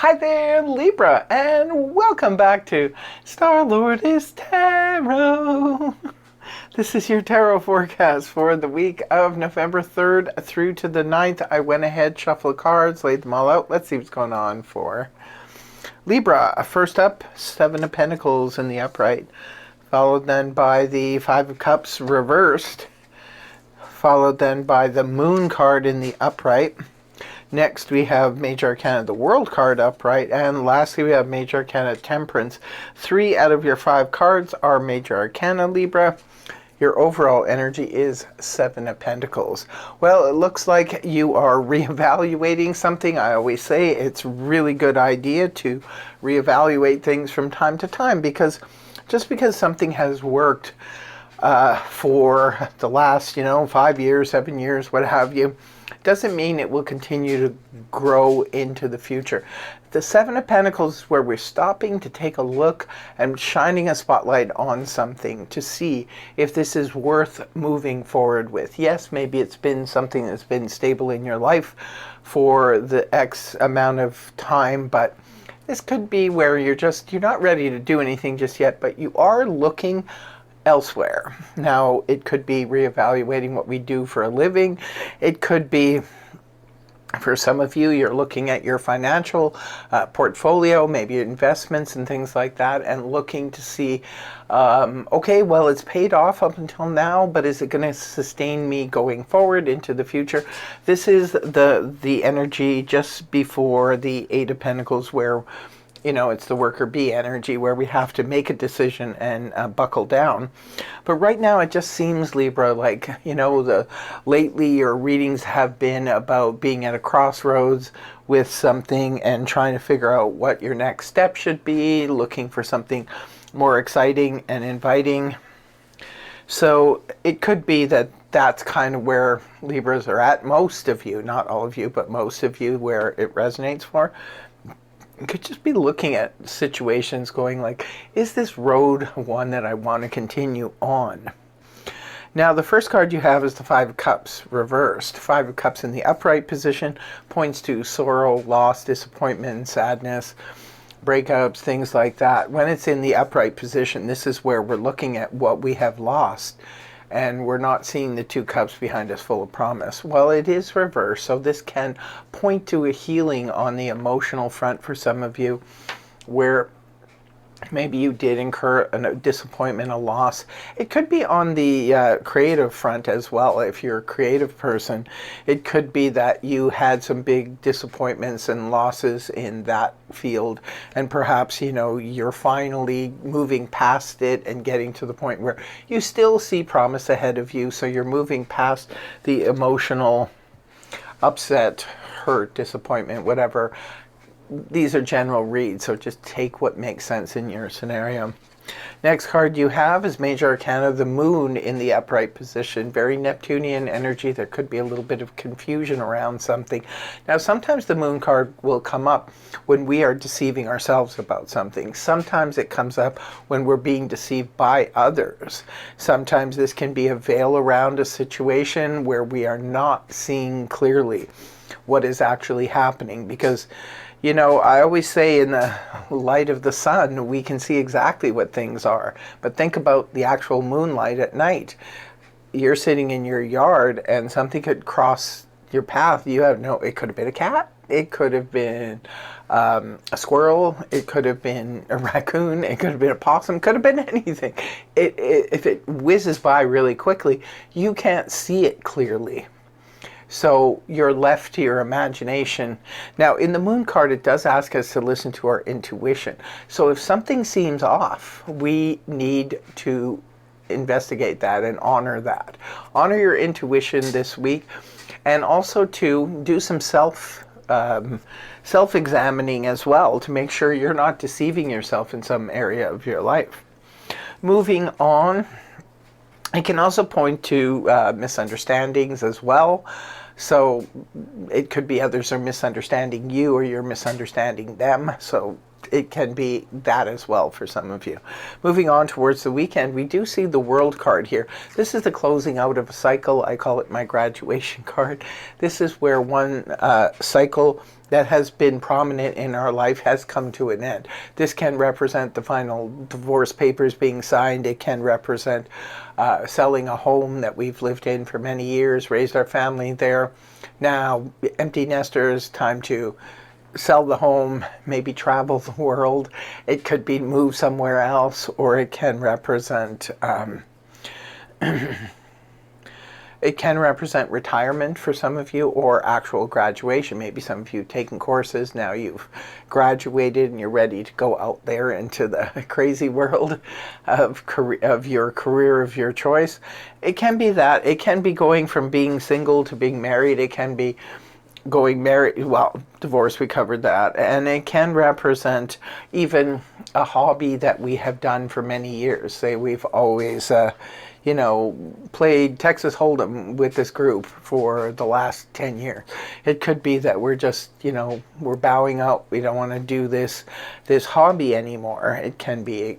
Hi there, Libra, and welcome back to Star-Lord is Tarot. This is your tarot forecast for the week of November 3rd through to the 9th. I went ahead, shuffled cards, laid them all out. Let's see what's going on for Libra. First up, Seven of Pentacles in the upright, followed then by the Five of Cups reversed, followed then by the Moon card in the upright. Next, we have Major Arcana, the World card upright. And lastly, we have Major Arcana, Temperance. 3 out of your 5 cards are Major Arcana, Libra. Your overall energy is Seven of Pentacles. Well, it looks like you are reevaluating something. I always say it's a really good idea to reevaluate things from time to time, because just because something has worked for the last, 5 years, 7 years, what have you, doesn't mean it will continue to grow into the future. The Seven of Pentacles is where we're stopping to take a look and shining a spotlight on something to see if this is worth moving forward with. Yes, maybe it's been something that's been stable in your life for the X amount of time, but this could be where you're not ready to do anything just yet, but you are looking elsewhere. Now, it could be reevaluating what we do for a living. It could be, for some of you, you're looking at your financial portfolio, maybe investments and things like that, and looking to see, okay, well, it's paid off up until now, but is it going to sustain me going forward into the future? This is the energy just before the Eight of Pentacles, where it's the worker bee energy, where we have to make a decision and buckle down. But right now it just seems, Libra, like, lately your readings have been about being at a crossroads with something and trying to figure out what your next step should be, looking for something more exciting and inviting. So it could be that that's kind of where Libras are at. Most of you, not all of you, but most of you, where it resonates for. You could just be looking at situations going like, is this road one that I want to continue on? Now, the first card you have is the Five of Cups reversed. Five of Cups in the upright position points to sorrow, loss, disappointment, sadness, breakups, things like that. When it's in the upright position, this is where we're looking at what we have lost, and we're not seeing the two cups behind us full of promise. Well, it is reversed, so this can point to a healing on the emotional front for some of you, where maybe you did incur a disappointment, a loss. It could be on the creative front as well. If you're a creative person, it could be that you had some big disappointments and losses in that field, and perhaps you're finally moving past it and getting to the point where you still see promise ahead of you, so you're moving past the emotional upset, hurt, disappointment, whatever. These are general reads, so just take what makes sense in your scenario. Next card you have is Major Arcana, the Moon in the upright position. Very Neptunian energy. There could be a little bit of confusion around something. Now, sometimes the Moon card will come up when we are deceiving ourselves about something. Sometimes it comes up when we're being deceived by others. Sometimes this can be a veil around a situation where we are not seeing clearly what is actually happening, because I always say, in the light of the sun, we can see exactly what things are. But think about the actual moonlight at night. You're sitting in your yard and something could cross your path. It could have been a cat. It could have been a squirrel. It could have been a raccoon. It could have been a possum. It could have been anything. If it whizzes by really quickly, you can't see it clearly. So you're left to your imagination. Now, in the Moon card, it does ask us to listen to our intuition. So if something seems off, we need to investigate that and honor that. Honor your intuition this week, and also to do some self-examining as well, to make sure you're not deceiving yourself in some area of your life. Moving on, it can also point to misunderstandings as well. So it could be others are misunderstanding you, or you're misunderstanding them. So it can be that as well for some of you. Moving on towards the weekend, we do see the World card here. This is the closing out of a cycle. I call it my graduation card. This is where one cycle that has been prominent in our life has come to an end. This can represent the final divorce papers being signed. It can represent selling a home that we've lived in for many years, raised our family there. Now, empty nesters, time to sell the home, maybe travel the world. It could be move somewhere else, or it can represent it can represent retirement for some of you, or actual graduation. Maybe some of you have taken courses, now you've graduated and you're ready to go out there into the crazy world of your career of your choice. It can be that. It can be going from being single to being married. It can be going married, well, divorce, we covered that. And it can represent even a hobby that we have done for many years. Say we've always played Texas Hold'em with this group for the last 10 years. It could be that we're just, we're bowing out. We don't want to do this hobby anymore. It can be,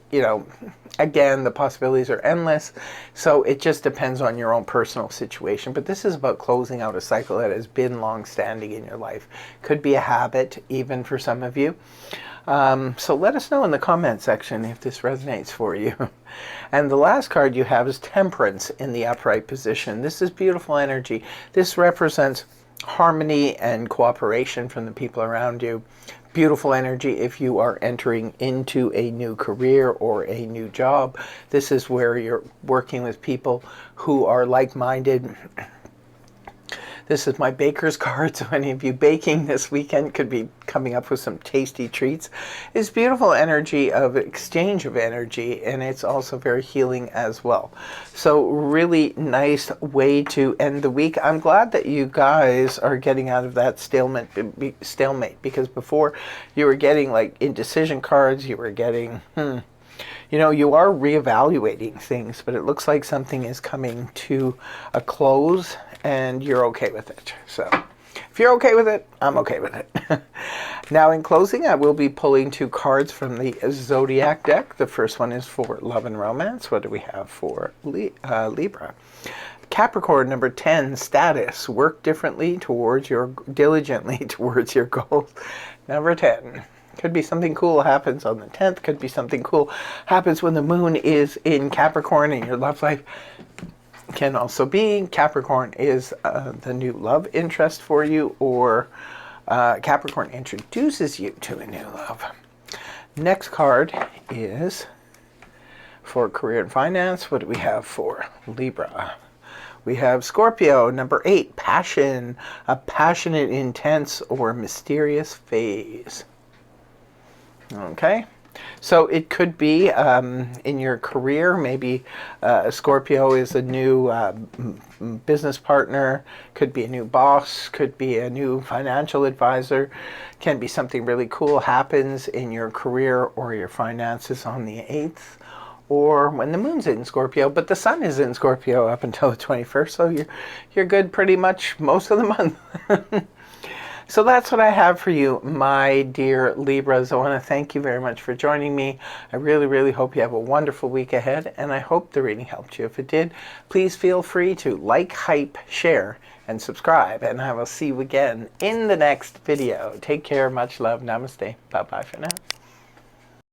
again, the possibilities are endless. So it just depends on your own personal situation. But this is about closing out a cycle that has been long-standing in your life. Could be a habit, even for some of you. So let us know in the comment section if this resonates for you. And the last card you have is Temperance in the upright position. This is beautiful energy. This represents harmony and cooperation from the people around you. Beautiful energy if you are entering into a new career or a new job. This is where you're working with people who are like-minded. This is my baker's card, so any of you baking this weekend could be coming up with some tasty treats. It's beautiful energy of exchange of energy, and it's also very healing as well. So really nice way to end the week. I'm glad that you guys are getting out of that stalemate, because before you were getting like indecision cards, you were getting, you are reevaluating things, but it looks like something is coming to a close and you're okay with it. So if you're okay with it, I'm okay with it. Now in closing, I will be pulling 2 cards from the Zodiac deck. The first one is for love and romance. What do we have for Libra? Capricorn, number 10, status. Work diligently towards your goals. Number 10. Could be something cool happens on the 10th. Could be something cool happens when the moon is in Capricorn in your love life. Can also be Capricorn is the new love interest for you, or Capricorn introduces you to a new love. Next card is for career and finance. What do we have for Libra? We have Scorpio, number 8, passion, a passionate, intense, or mysterious phase. Okay. So it could be in your career, maybe Scorpio is a new business partner, could be a new boss, could be a new financial advisor, can be something really cool happens in your career or your finances on the 8th, or when the moon's in Scorpio, but the sun is in Scorpio up until the 21st, so you're good pretty much most of the month. So that's what I have for you, my dear Libras. I want to thank you very much for joining me. I really, really hope you have a wonderful week ahead, and I hope the reading helped you. If it did, please feel free to like, hype, share, and subscribe, and I will see you again in the next video. Take care, much love, namaste, bye-bye for now.